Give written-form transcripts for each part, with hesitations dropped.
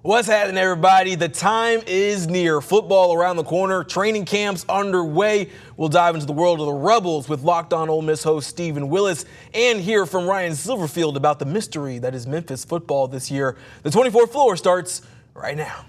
What's happening, everybody? The time is near. Football around the corner. Training camps underway. We'll dive into the world of the Rebels with Locked On Ole Miss host Stephen Willis and hear from Ryan Silverfield about the mystery that is Memphis football this year. The 24th floor starts right now.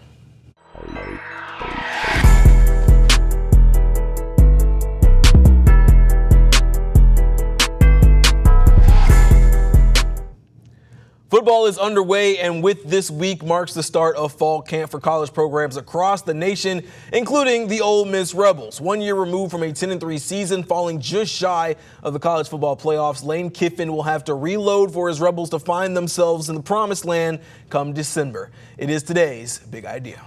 Football is underway, and with this week marks the start of fall camp for college programs across the nation, including the Ole Miss Rebels. 1 year removed from a 10-3 season, falling just shy of the college football playoffs, Lane Kiffin will have to reload for his Rebels to find themselves in the promised land come December. It is today's Big Idea.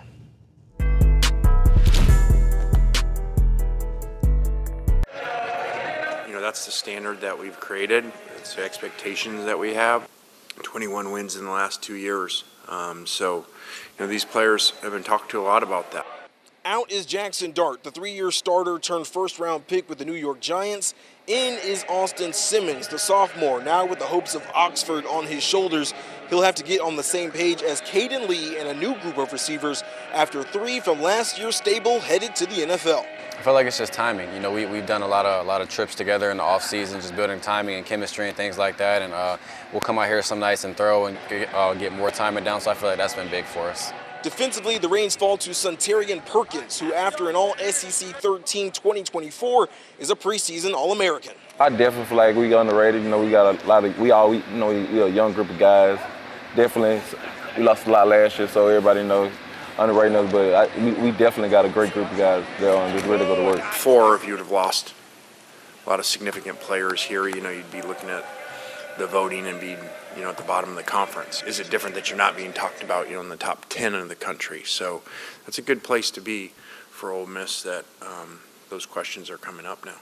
That's the standard that we've created. It's the expectations that we have. 21 wins in the last 2 years. These players have been talked to a lot about that. Out is Jackson Dart, the 3-year starter turned first-round pick with the New York Giants. In is Austin Simmons, the sophomore, now with the hopes of Oxford on his shoulders. He'll have to get on the same page as Caden Lee and a new group of receivers after 3 from last year's stable headed to the NFL. I feel like it's just timing. We've done a lot of trips together in the off season, just building timing and chemistry and things like that. And we'll come out here some nights and throw and get more timing down. So I feel like that's been big for us. Defensively, the reins fall to Suntarian Perkins, who after an All-SEC 13 2024 is a preseason All-American. I definitely feel like we underrated. We got a lot of we're a young group of guys. Definitely, we lost a lot last year, so everybody knows. Underrating us, but we definitely got a great group of guys that are just ready to go to work. 4, if you would have lost a lot of significant players here, you'd be looking at the voting and be, at the bottom of the conference. Is it different that you're not being talked about, in the top 10 in the country? So that's a good place to be for Ole Miss that those questions are coming up now.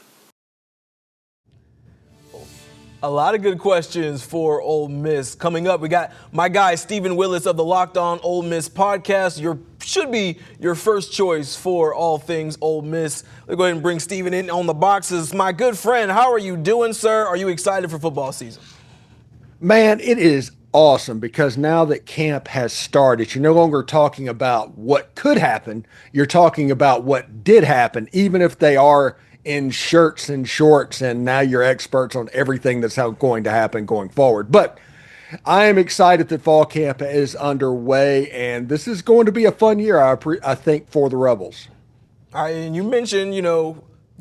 A lot of good questions for Ole Miss. Coming up, we got my guy, Stephen Willis of the Locked On Ole Miss podcast. Should be your first choice for all things Ole Miss. Let's go ahead and bring Stephen in on the boxes. My good friend, how are you doing, sir? Are you excited for football season? Man, it is awesome because now that camp has started, you're no longer talking about what could happen. You're talking about what did happen, even if they are in shirts and shorts, and now you're experts on everything that's going to happen going forward. But I am excited that fall camp is underway, and this is going to be a fun year, I think, for the Rebels. All right, and you mentioned,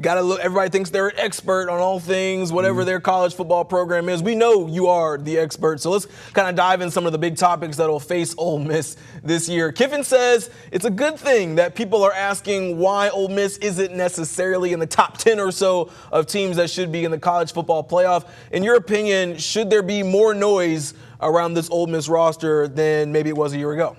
gotta look. Everybody thinks they're an expert on all things, whatever their college football program is. We know you are the expert, so let's kind of dive in some of the big topics that will face Ole Miss this year. Kiffin says it's a good thing that people are asking why Ole Miss isn't necessarily in the top 10 or so of teams that should be in the college football playoff. In your opinion, should there be more noise around this Ole Miss roster than maybe it was a year ago?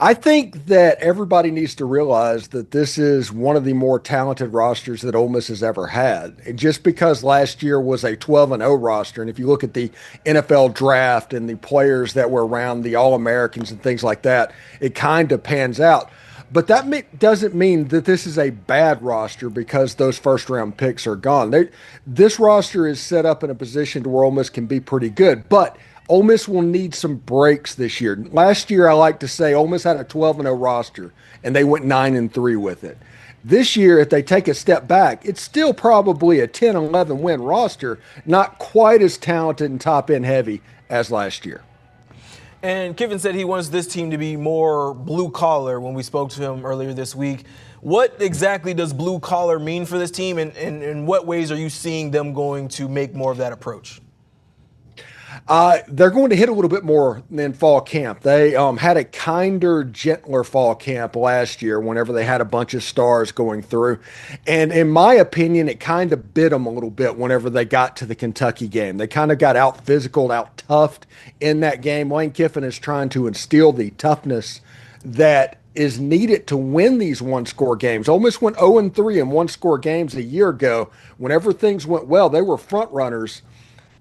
I think that everybody needs to realize that this is one of the more talented rosters that Ole Miss has ever had. And just because last year was a 12-0 roster, and if you look at the NFL draft and the players that were around, the All-Americans and things like that, it kind of pans out. But that doesn't mean that this is a bad roster because those first-round picks are gone. This roster is set up in a position to where Ole Miss can be pretty good, but Ole Miss will need some breaks this year. Last year, I like to say Ole Miss had a 12-0 roster, and they went 9-3 with it. This year, if they take a step back, it's still probably a 10-11 win roster, not quite as talented and top-end heavy as last year. And Kiffin said he wants this team to be more blue-collar when we spoke to him earlier this week. What exactly does blue-collar mean for this team, and in what ways are you seeing them going to make more of that approach? They're going to hit a little bit more than fall camp. They had a kinder, gentler fall camp last year whenever they had a bunch of stars going through. And in my opinion, it kind of bit them a little bit whenever they got to the Kentucky game. They kind of got out-physicaled, out-toughed in that game. Lane Kiffin is trying to instill the toughness that is needed to win these one-score games. Ole Miss went 0-3 in one-score games a year ago. Whenever things went well, they were front runners.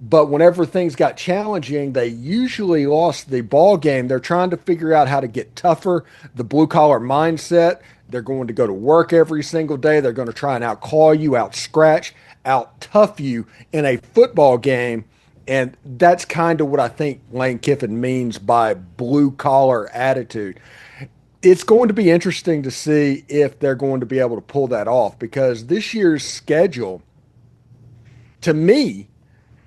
But whenever things got challenging, they usually lost the ball game. They're trying to figure out how to get tougher, the blue-collar mindset. They're going to go to work every single day. They're going to try and out-call you, out-scratch, out-tough you in a football game And that's kind of what I think Lane Kiffin means by blue collar attitude. It's going to be interesting to see if they're going to be able to pull that off, because this year's schedule, to me,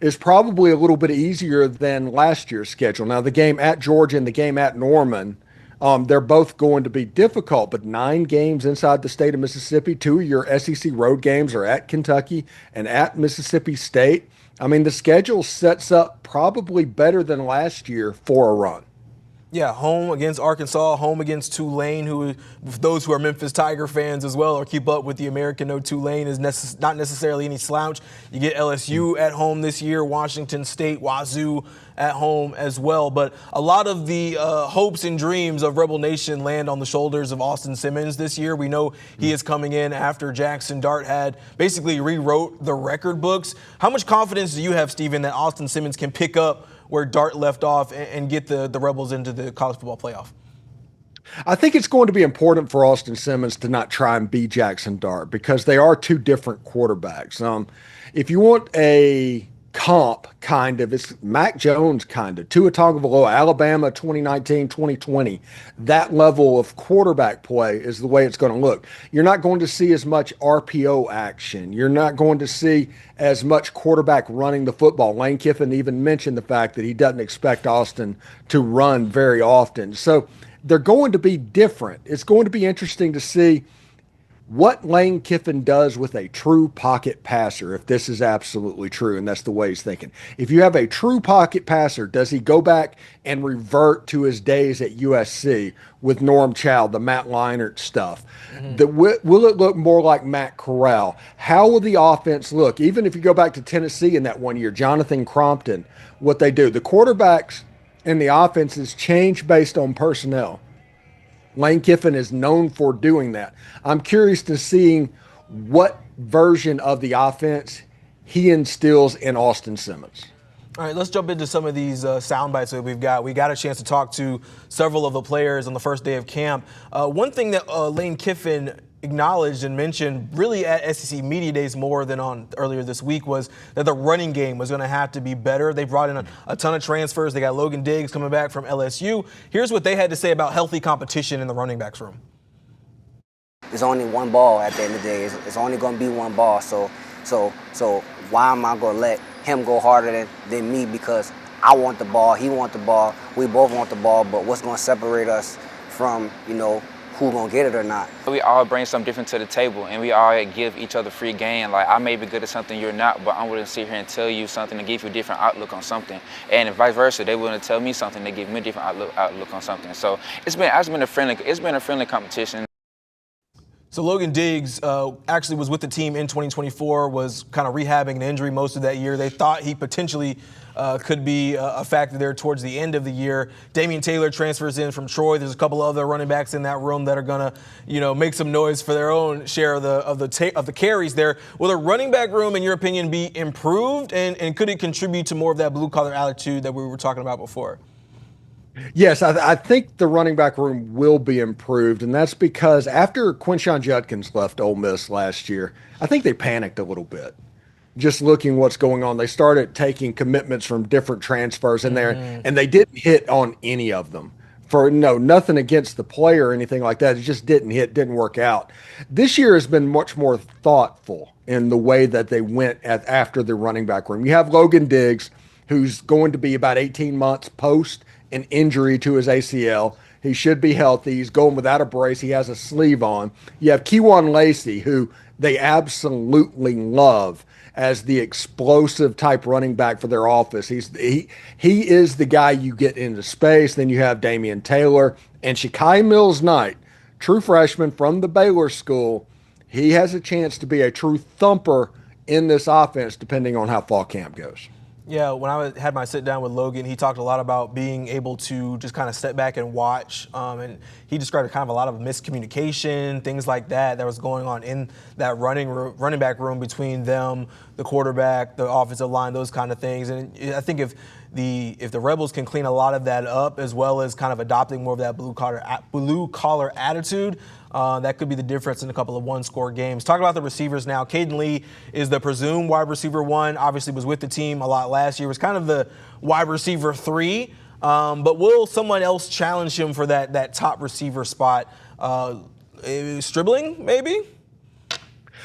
is probably a little bit easier than last year's schedule. Now, the game at Georgia and the game at Norman, they're both going to be difficult, but 9 games inside the state of Mississippi. 2 of your SEC road games are at Kentucky and at Mississippi State. I mean, the schedule sets up probably better than last year for a run. Yeah, home against Arkansas, home against Tulane, who, those who are Memphis Tiger fans as well or keep up with the American, know Tulane is not necessarily any slouch. You get LSU at home this year, Washington State, Wazoo at home as well. But a lot of the hopes and dreams of Rebel Nation land on the shoulders of Austin Simmons this year. We know he is coming in after Jackson Dart had basically rewrote the record books. How much confidence do you have, Stephen, that Austin Simmons can pick up where Dart left off and get the Rebels into the college football playoff? I think it's going to be important for Austin Simmons to not try and be Jackson Dart, because they are 2 different quarterbacks. If you want a comp, kind of, it's Mac Jones kind of, Tua Tagovailoa, Alabama 2019, 2020. That level of quarterback play is the way it's going to look. You're not going to see as much RPO action. You're not going to see as much quarterback running the football. Lane Kiffin even mentioned the fact that he doesn't expect Austin to run very often. So they're going to be different. It's going to be interesting to see what Lane Kiffin does with a true pocket passer, if this is absolutely true, and that's the way he's thinking. If you have a true pocket passer, does he go back and revert to his days at USC with Norm Chow, the Matt Leinart stuff? Will it look more like Matt Corral? How will the offense look? Even if you go back to Tennessee in that one year, Jonathan Crompton, what they do. The quarterbacks and the offenses change based on personnel. Lane Kiffin is known for doing that. I'm curious to seeing what version of the offense he instills in Austin Simmons. All right, let's jump into some of these sound bites that we've got. We got a chance to talk to several of the players on the first day of camp. One thing that Lane Kiffin acknowledged and mentioned really at SEC Media Days more than on earlier this week was that the running game was going to have to be better. They brought in a ton of transfers. They got Logan Diggs coming back from LSU. Here's what they had to say about healthy competition in the running backs room. It's only one ball at the end of the day. It's only going to be one ball. So why am I going to let him go harder than me? Because I want the ball, he want the ball, we both want the ball. But what's going to separate us from, who gonna get it or not? We all bring something different to the table, and we all give each other free game. Like, I may be good at something you're not, but I'm willing to sit here and tell you something and give you a different outlook on something. And vice versa, they're willing to tell me something, they give me a different outlook on something. So it's been a friendly competition. So Logan Diggs actually was with the team in 2024, was kind of rehabbing an injury most of that year. They thought he potentially could be a factor there towards the end of the year. Damian Taylor transfers in from Troy. There's a couple of other running backs in that room that are going to, make some noise for their own share of the carries there. Will the running back room, in your opinion, be improved, and could it contribute to more of that blue-collar attitude that we were talking about before? Yes, I think the running back room will be improved, and that's because after Quinshon Judkins left Ole Miss last year, I think they panicked a little bit. Just looking what's going on, they started taking commitments from different transfers in there, and they didn't hit on any of them. Nothing against the player or anything like that. It just didn't work out. This year has been much more thoughtful in the way that they went after the running back room. You have Logan Diggs, who's going to be about 18 months post an injury to his ACL. He should be healthy. He's going without a brace. He has a sleeve on. You have Kejuan Lacey, who they absolutely love as the explosive type running back for their offense. He is the guy you get into space. Then you have Damian Taylor and Shakai Mills-Knight, true freshman from the Baylor school. He has a chance to be a true thumper in this offense, depending on how fall camp goes. Yeah, when I had my sit down with Logan, he talked a lot about being able to just kind of step back and watch. And he described kind of a lot of miscommunication, things like that was going on in that running back room between them, the quarterback, the offensive line, those kind of things. And I think if if the Rebels can clean a lot of that up, as well as kind of adopting more of that blue collar attitude, that could be the difference in a couple of one-score games. Talk about the receivers now. Caden Lee is the presumed wide receiver 1. Obviously was with the team a lot last year. Was kind of the wide receiver 3. But will someone else challenge him for that top receiver spot? Stribling, maybe?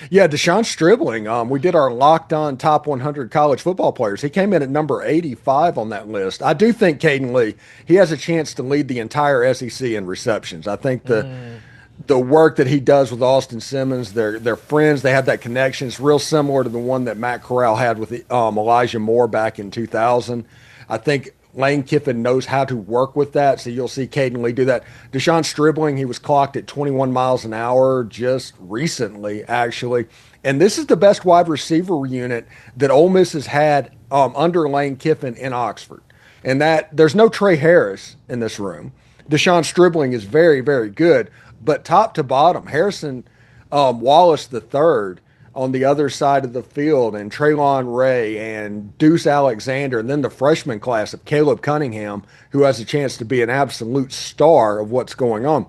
Yeah, Deshaun Stribling. We did our Locked On Top 100 College Football Players. He came in at number 85 on that list. I do think Caden Lee, he has a chance to lead the entire SEC in receptions. I think the work that he does with Austin Simmons, they're friends. They have that connection. It's real similar to the one that Matt Corral had with Elijah Moore back in 2000. I think Lane Kiffin knows how to work with that, so you'll see Caden Lee do that. Deshaun Stribling, he was clocked at 21 miles an hour just recently, actually. And this is the best wide receiver unit that Ole Miss has had under Lane Kiffin in Oxford. And that there's no Trey Harris in this room. Deshaun Stribling is very, very good. But top to bottom, Harrison Wallace III on the other side of the field, and Traylon Ray and Deuce Alexander, and then the freshman class of Caleb Cunningham, who has a chance to be an absolute star of what's going on.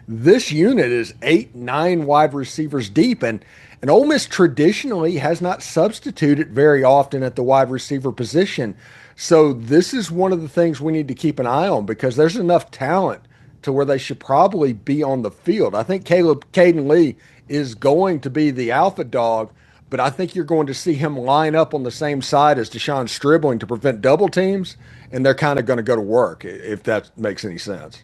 This unit is 8-9 wide receivers deep, and Ole Miss traditionally has not substituted very often at the wide receiver position. So this is one of the things we need to keep an eye on, because there's enough talent to where they should probably be on the field. I think Caden Lee is going to be the alpha dog, but I think you're going to see him line up on the same side as Deshaun Stribling to prevent double teams, and they're kind of going to go to work, if that makes any sense.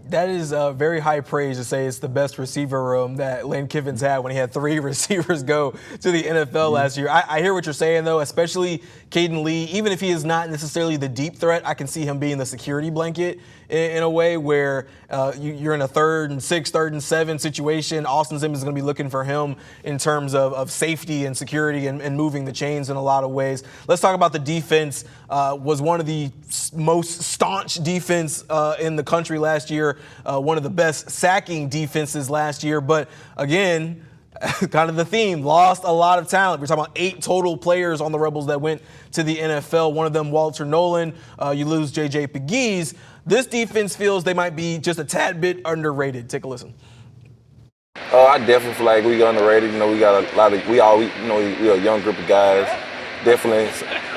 That is very high praise to say it's the best receiver room that Lane Kiffin's had when he had 3 receivers go to the NFL last year. I hear what you're saying, though, especially Caden Lee. Even if he is not necessarily the deep threat, I can see him being the security blanket in a way where you're in a 3rd and 6, 3rd and 7 situation. Austin Simmons is going to be looking for him in terms of safety and security and moving the chains in a lot of ways. Let's talk about the defense. Was one of the most staunch defense in the country last year. One of the best sacking defenses last year. But again, kind of the theme, lost a lot of talent. We're talking about 8 total players on the Rebels that went to the NFL. One of them, Walter Nolan. You lose J.J. Pegues. This defense feels they might be just a tad bit underrated. Take a listen. I definitely feel like we underrated. You know, we got a lot of, we're a young group of guys. Definitely,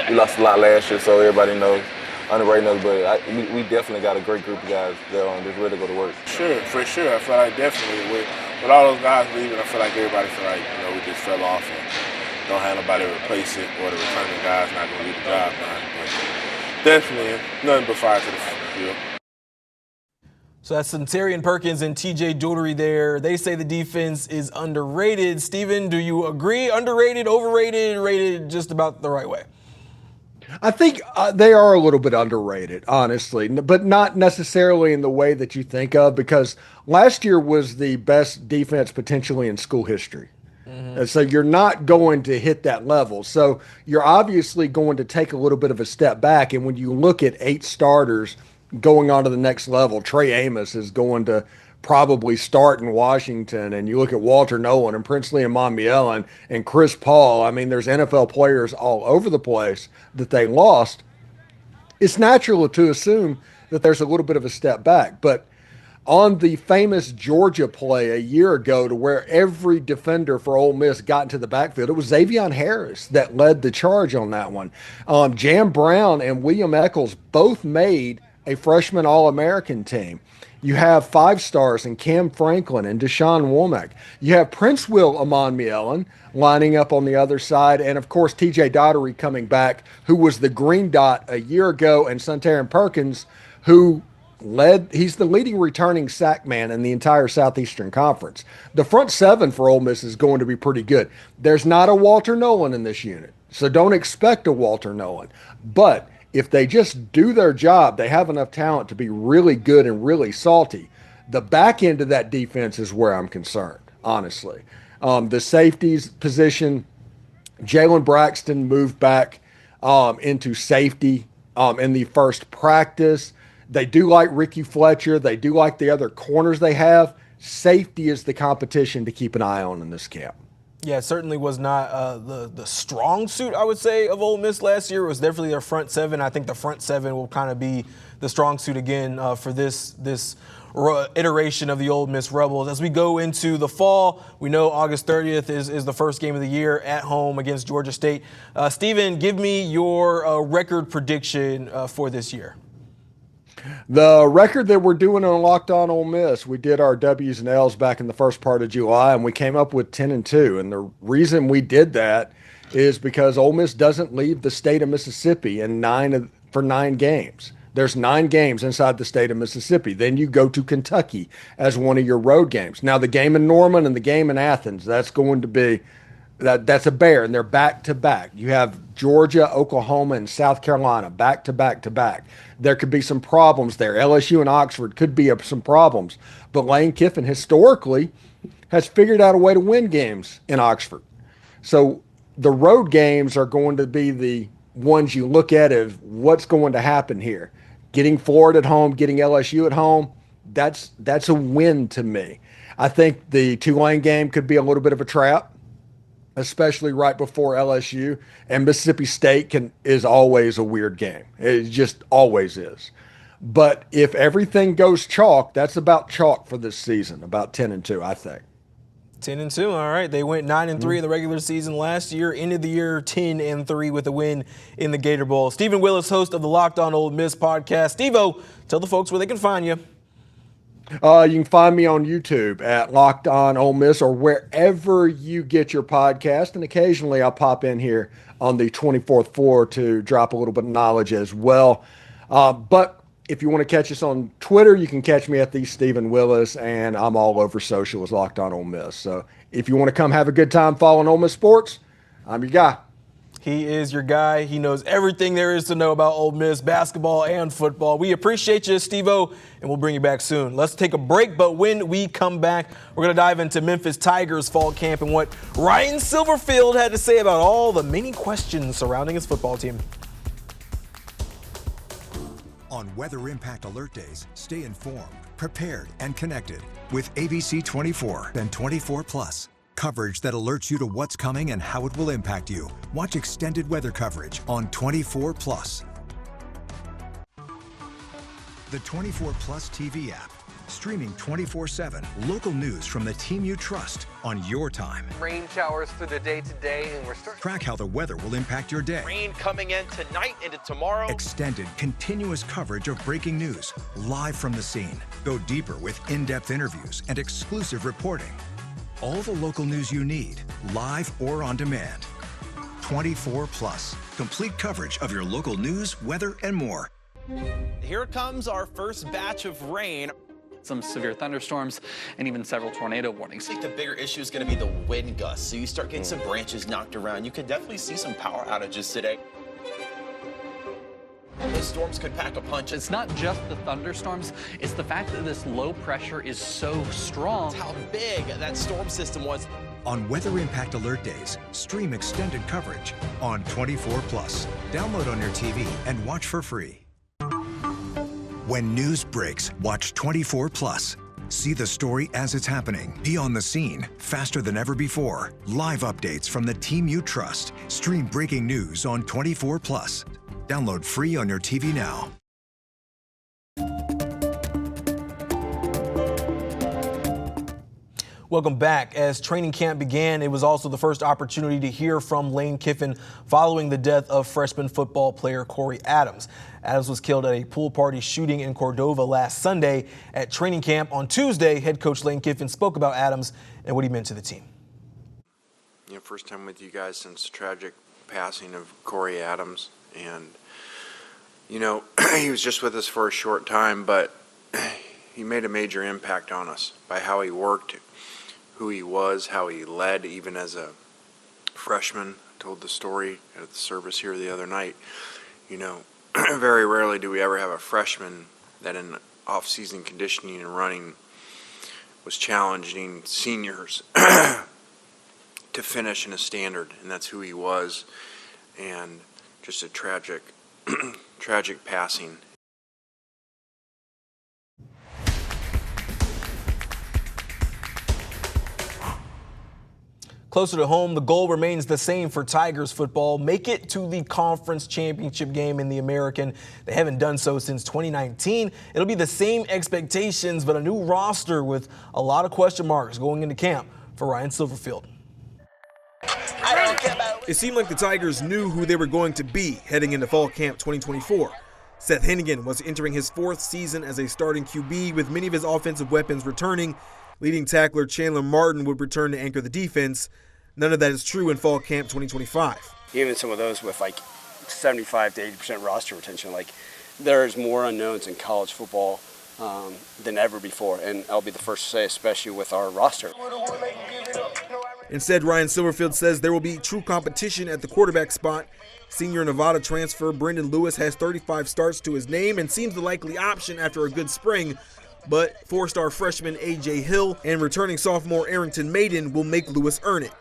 we lost a lot last year, so everybody knows. Underrated us, but we definitely got a great group of guys that are just ready to go to work. Sure, for sure. I feel like definitely with all those guys leaving, I feel like everybody feel like, we just fell off and don't have nobody to replace it, or the returning guys not going to do the job now. But definitely nothing but fire to the field. So that's Centurion Perkins and TJ Dougherty there. They say the defense is underrated. Steven, do you agree? Underrated, overrated, rated just about the right way? I think they are a little bit underrated, honestly, but not necessarily in the way that you think of, because last year was the best defense potentially in school history. And so you're not going to hit that level. So you're obviously going to take a little bit of a step back. And when you look at 8 starters going on to the next level, Trey Amos is going to probably start in Washington, and you look at Walter Nolan and Princely and Monmiel and Chris Paul. I mean, there's NFL players all over the place that they lost. It's natural to assume that there's a little bit of a step back, but on the famous Georgia play a year ago, to where every defender for Ole Miss got into the backfield, it was Xavion Harris that led the charge on that one. Jam Brown and William Eccles both made a freshman All-American team. You have 5 stars in Cam Franklin and Deshaun Womack. You have Prince Will Amon Mielen lining up on the other side. And, of course, TJ Dougherty coming back, who was the green dot a year ago, and Centurion Perkins, who he's the leading returning sack man in the entire Southeastern Conference. The front 7 for Ole Miss is going to be pretty good. There's not a Walter Nolan in this unit, so don't expect a Walter Nolan. But if they just do their job, they have enough talent to be really good and really salty. The back end of that defense is where I'm concerned, honestly. The safeties position, Jalen Braxton moved back into safety in the first practice. They do like Ricky Fletcher. They do like the other corners they have. Safety is the competition to keep an eye on in this camp. Yeah, it certainly was not the strong suit, I would say, of Ole Miss last year. It was definitely their front seven. I think the front seven will kind of be the strong suit again for this iteration of the Ole Miss Rebels. As we go into the fall, we know August 30th is the first game of the year at home against Georgia State. Stephen, give me your record prediction for this year. The record that we're doing on Locked On Ole Miss, we did our W's and L's back in the first part of July, and we came up with 10-2. And the reason we did that is because Ole Miss doesn't leave the state of Mississippi for 9 games. There's 9 games inside the state of Mississippi. Then you go to Kentucky as one of your road games. Now, the game in Norman and the game in Athens, that's going to be that's a bear, and they're back to back. You have Georgia, Oklahoma, and South Carolina back to back to back. There could be some problems there. LSU and Oxford could be some problems. But Lane Kiffin historically has figured out a way to win games in Oxford. So the road games are going to be the ones you look at of what's going to happen here. Getting Florida at home, getting LSU at home, that's a win to me. I think the Tulane game could be a little bit of a trap, especially right before LSU. And Mississippi State is always a weird game. It just always is. But if everything goes chalk, that's about chalk for this season, about 10-2, I think. 10-2, all right. They went 9-3 in the regular season last year, ended the year 10-3 with a win in the Gator Bowl. Stephen Willis, host of the Locked On Ole Miss podcast. Steve-O, tell the folks where they can find you. You can find me on YouTube at Locked On Ole Miss or wherever you get your podcast. And occasionally I'll pop in here on the 24th floor to drop a little bit of knowledge as well. But if you want to catch us on Twitter, you can catch me at the Stephen Willis, and I'm all over social as Locked On Ole Miss. So if you want to come have a good time following Ole Miss sports, I'm your guy. He is your guy. He knows everything there is to know about Ole Miss basketball and football. We appreciate you, Steve-O, and we'll bring you back soon. Let's take a break, but when we come back, we're going to dive into Memphis Tigers fall camp and what Ryan Silverfield had to say about all the many questions surrounding his football team. On Weather Impact Alert Days, stay informed, prepared, and connected with ABC 24 and 24 Plus. Coverage that alerts you to what's coming and how it will impact you. Watch extended weather coverage on 24 Plus. The 24 Plus TV app, streaming 24/7 local news from the team you trust on your time. Rain showers through the day today, and we're starting. Track how the weather will impact your day. Rain coming in tonight into tomorrow. Extended, continuous coverage of breaking news, live from the scene. Go deeper with in-depth interviews and exclusive reporting. All the local news you need, live or on demand. 24 Plus, complete coverage of your local news, weather, and more. Here comes our first batch of rain. Some severe thunderstorms and even several tornado warnings. I think the bigger issue is going to be the wind gusts. So you start getting some branches knocked around. You could definitely see some power outages today. The storms could pack a punch. It's not just the thunderstorms, it's the fact that this low pressure is so strong. It's how big that storm system was. On Weather Impact Alert Days, stream extended coverage on 24 Plus. Download on your TV and watch for free. When news breaks, watch 24 Plus. See the story as it's happening. Be on the scene faster than ever before. Live updates from the team you trust. Stream breaking news on 24 Plus. Download free on your TV now. Welcome back. As training camp began, it was also the first opportunity to hear from Lane Kiffin following the death of freshman football player Corey Adams. Adams was killed at a pool party shooting in Cordova last Sunday. At training camp on Tuesday, head coach Lane Kiffin spoke about Adams and what he meant to the team. First time with you guys since the tragic passing of Corey Adams. And, he was just with us for a short time, but he made a major impact on us by how he worked, who he was, how he led, even as a freshman. I told the story at the service here the other night. Very rarely do we ever have a freshman that in off-season conditioning and running was challenging seniors to finish in a standard, and that's who he was. And just a tragic passing. Closer to home, the goal remains the same for Tigers football. Make it to the conference championship game in the American. They haven't done so since 2019. It'll be the same expectations, but a new roster with a lot of question marks going into camp for Ryan Silverfield. It seemed like the Tigers knew who they were going to be heading into fall camp 2024. Seth Hennigan was entering his 4th season as a starting QB, with many of his offensive weapons returning. Leading tackler Chandler Martin would return to anchor the defense. None of that is true in fall camp 2025. Even some of those with like 75 to 80% roster retention, like there's more unknowns in college football than ever before, and I'll be the first to say, especially with our roster. Instead, Ryan Silverfield says there will be true competition at the quarterback spot. Senior Nevada transfer Brendan Lewis has 35 starts to his name and seems the likely option after a good spring. But 4-star freshman A.J. Hill and returning sophomore Arrington Maiden will make Lewis earn it.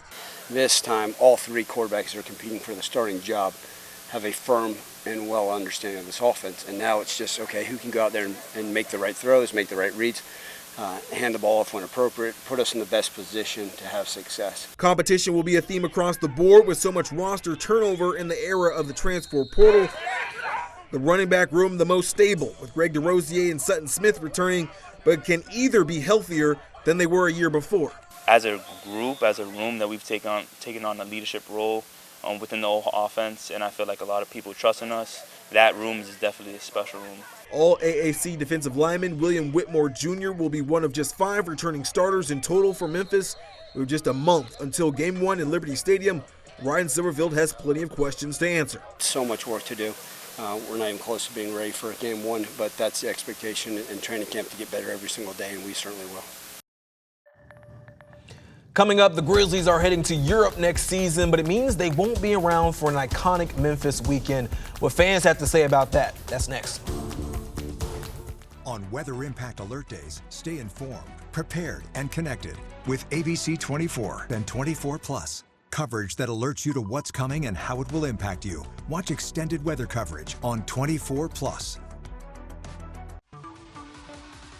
This time, all 3 quarterbacks that are competing for the starting job have a firm and well understanding of this offense. And now it's just, okay, who can go out there and make the right throws, make the right reads, hand the ball off when appropriate, put us in the best position to have success. Competition will be a theme across the board with so much roster turnover in the era of the transfer portal. The running back room the most stable, with Greg DeRosier and Sutton Smith returning, but can either be healthier than they were a year before. As a group, as a room, that we've taken on a leadership role within the whole offense, and I feel like a lot of people trust in us. That room is definitely a special room. All AAC defensive lineman William Whitmore Jr. will be one of just 5 returning starters in total for Memphis. With just a month until Game 1 in Liberty Stadium, Ryan Silverfield has plenty of questions to answer. So much work to do. We're not even close to being ready for Game 1, but that's the expectation in training camp, to get better every single day, and we certainly will. Coming up, the Grizzlies are heading to Europe next season, but it means they won't be around for an iconic Memphis weekend. What fans have to say about that, that's next. On Weather Impact Alert Days, stay informed, prepared, and connected with ABC 24 and 24 Plus. Coverage that alerts you to what's coming and how it will impact you. Watch extended weather coverage on 24 Plus.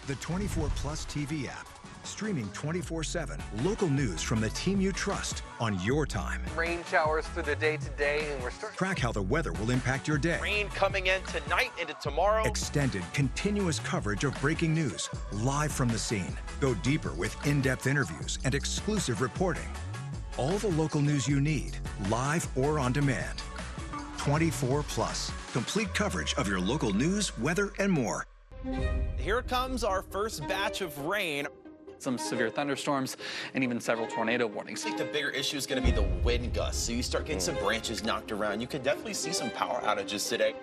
The 24 Plus TV app. Streaming 24/7. Local news from the team you trust on your time. Rain showers through the day today, and we're starting. Track how the weather will impact your day. Rain coming in tonight into tomorrow. Extended, continuous coverage of breaking news, live from the scene. Go deeper with in-depth interviews and exclusive reporting. All the local news you need, live or on demand. 24 Plus. Complete coverage of your local news, weather, and more. Here comes our first batch of rain. Some severe thunderstorms and even several tornado warnings. I think the bigger issue is going to be the wind gusts. So you start getting some branches knocked around. You could definitely see some power outages today.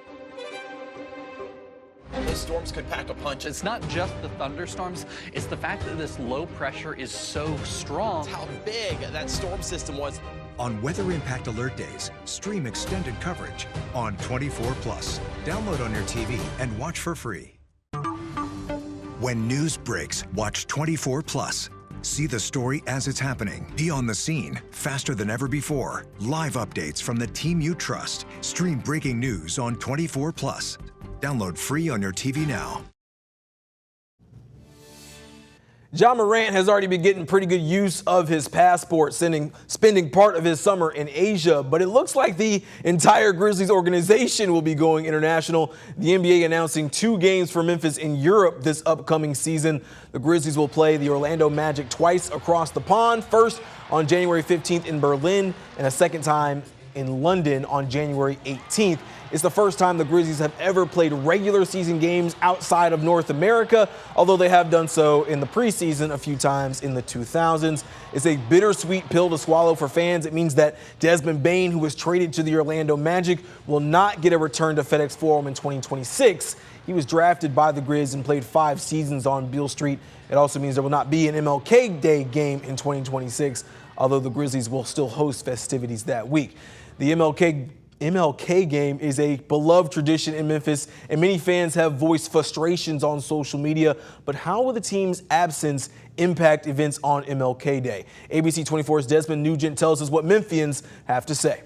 The storms could pack a punch. It's not just the thunderstorms, it's the fact that this low pressure is so strong. That's how big that storm system was. On Weather Impact Alert Days, stream extended coverage on 24 Plus. Download on your TV and watch for free. When news breaks, watch 24 Plus. See the story as it's happening. Be on the scene faster than ever before. Live updates from the team you trust. Stream breaking news on 24 Plus. Download free on your TV now. Ja Morant has already been getting pretty good use of his passport, spending part of his summer in Asia, but it looks like the entire Grizzlies organization will be going international. The NBA announcing 2 games for Memphis in Europe this upcoming season. The Grizzlies will play the Orlando Magic twice across the pond, first on January 15th in Berlin and a second time in London on January 18th. It's the first time the Grizzlies have ever played regular season games outside of North America, although they have done so in the preseason a few times in the 2000s. It's a bittersweet pill to swallow for fans. It means that Desmond Bane, who was traded to the Orlando Magic, will not get a return to FedEx Forum in 2026. He was drafted by the Grizz and played 5 seasons on Beale Street. It also means there will not be an MLK Day game in 2026, although the Grizzlies will still host festivities that week. The MLK game is a beloved tradition in Memphis, and many fans have voiced frustrations on social media. But how will the team's absence impact events on MLK Day? ABC 24's Desmond Nugent tells us what Memphians have to say.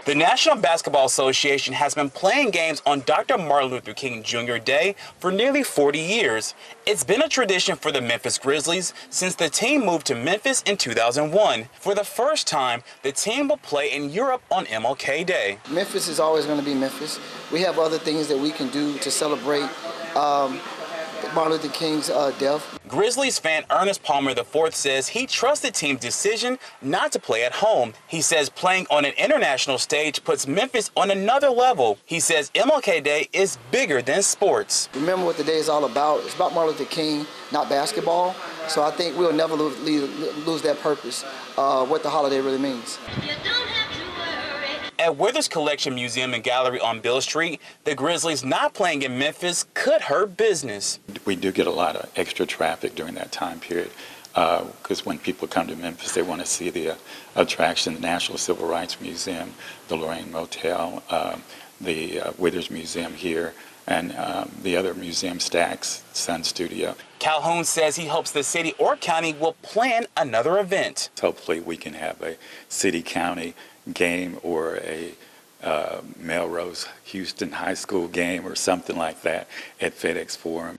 The National Basketball Association has been playing games on Dr. Martin Luther King Jr. Day for nearly 40 years. It's been a tradition for the Memphis Grizzlies since the team moved to Memphis in 2001. For the first time, the team will play in Europe on MLK Day. Memphis is always going to be Memphis. We have other things that we can do to celebrate Martin Luther King's death. Grizzlies fan Ernest Palmer IV says he trusts the team's decision not to play at home. He says playing on an international stage puts Memphis on another level. He says MLK Day is bigger than sports. Remember what the day is all about. It's about Martin Luther King, not basketball. So I think we'll never lose that purpose, what the holiday really means. At Withers Collection Museum and Gallery on Bill Street, the Grizzlies not playing in Memphis could hurt business. We do get a lot of extra traffic during that time period because when people come to Memphis, they want to see the attraction, the National Civil Rights Museum, the Lorraine Motel, the Withers Museum here, and the other museum, Stax, Sun Studio. Calhoun says he hopes the city or county will plan another event. Hopefully we can have a city-county game or a Melrose Houston High School game or something like that at FedEx Forum.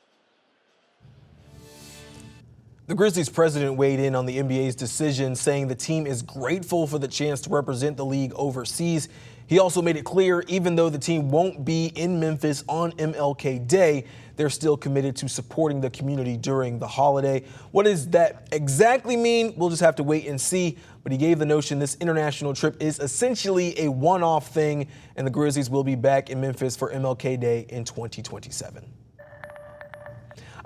The Grizzlies president weighed in on the NBA's decision, saying the team is grateful for the chance to represent the league overseas. He also made it clear, even though the team won't be in Memphis on MLK Day, they're still committed to supporting the community during the holiday. What does that exactly mean? We'll just have to wait and see. But he gave the notion this international trip is essentially a one-off thing, and the Grizzlies will be back in Memphis for MLK Day in 2027.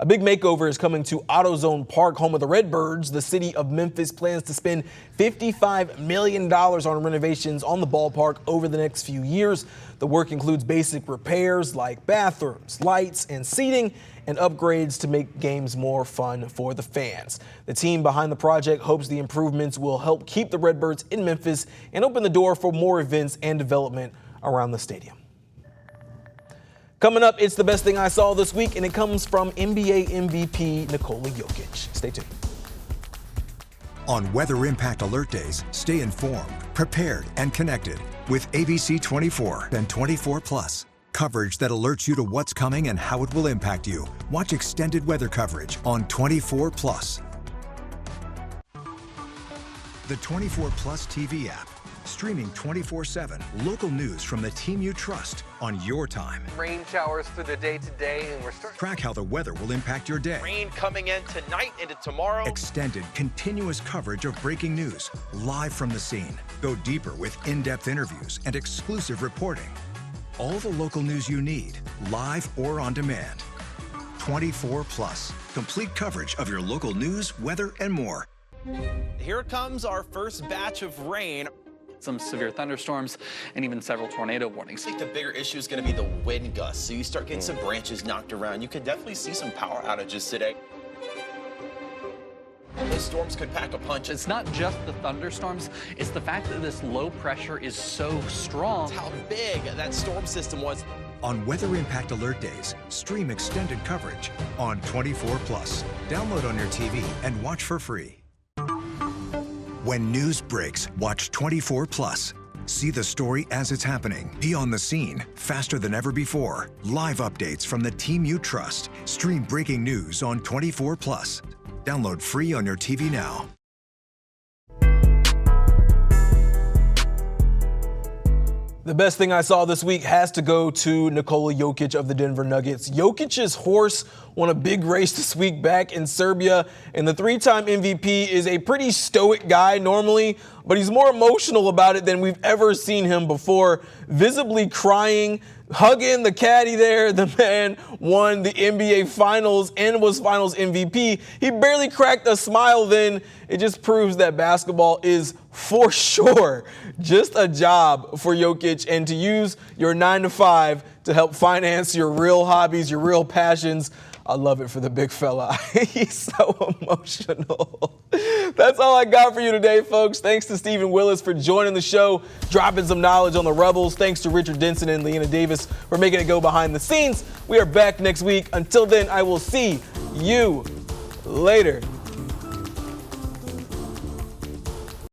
A big makeover is coming to AutoZone Park, home of the Redbirds. The city of Memphis plans to spend $55 million on renovations on the ballpark over the next few years. The work includes basic repairs like bathrooms, lights, and seating, and upgrades to make games more fun for the fans. The team behind the project hopes the improvements will help keep the Redbirds in Memphis and open the door for more events and development around the stadium. Coming up, it's the best thing I saw this week, and it comes from NBA MVP Nikola Jokic. Stay tuned. On Weather Impact Alert Days, stay informed, prepared, and connected with ABC 24 and 24 Plus. Coverage that alerts you to what's coming and how it will impact you. Watch extended weather coverage on 24 Plus. The 24 Plus TV app. Streaming 24/7 local news from the team you trust on your time. Rain showers through the day today, and we're starting. Track how the weather will impact your day. Rain coming in tonight into tomorrow. Extended, continuous coverage of breaking news, live from the scene. Go deeper with in-depth interviews and exclusive reporting. All the local news you need, live or on demand. 24 Plus, complete coverage of your local news, weather, and more. Here comes our first batch of rain. Some severe thunderstorms and even several tornado warnings. I think the bigger issue is going to be the wind gusts. So you start getting some branches knocked around. You could definitely see some power outages today. The storms could pack a punch. It's not just the thunderstorms, it's the fact that this low pressure is so strong. How big that storm system was. On Weather Impact Alert Days, stream extended coverage on 24 Plus. Download on your TV and watch for free. When news breaks, watch 24 Plus. See the story as it's happening. Be on the scene, faster than ever before. Live updates from the team you trust. Stream breaking news on 24 Plus. Download free on your TV now. The best thing I saw this week has to go to Nikola Jokic of the Denver Nuggets. Jokic's horse won a big race this week back in Serbia, and the three-time MVP is a pretty stoic guy normally, but he's more emotional about it than we've ever seen him before, visibly crying, hugging the caddy there. The man won the NBA Finals and was Finals MVP. He barely cracked a smile then. It just proves that basketball is for sure just a job for Jokic, and to use your 9-to-5 to help finance your real hobbies, your real passions. I love it for the big fella. He's so emotional. That's all I got for you today, folks. Thanks to Stephen Willis for joining the show, dropping some knowledge on the Rebels. Thanks to Richard Denson and Leanna Davis for making it go behind the scenes. We are back next week. Until then, I will see you later.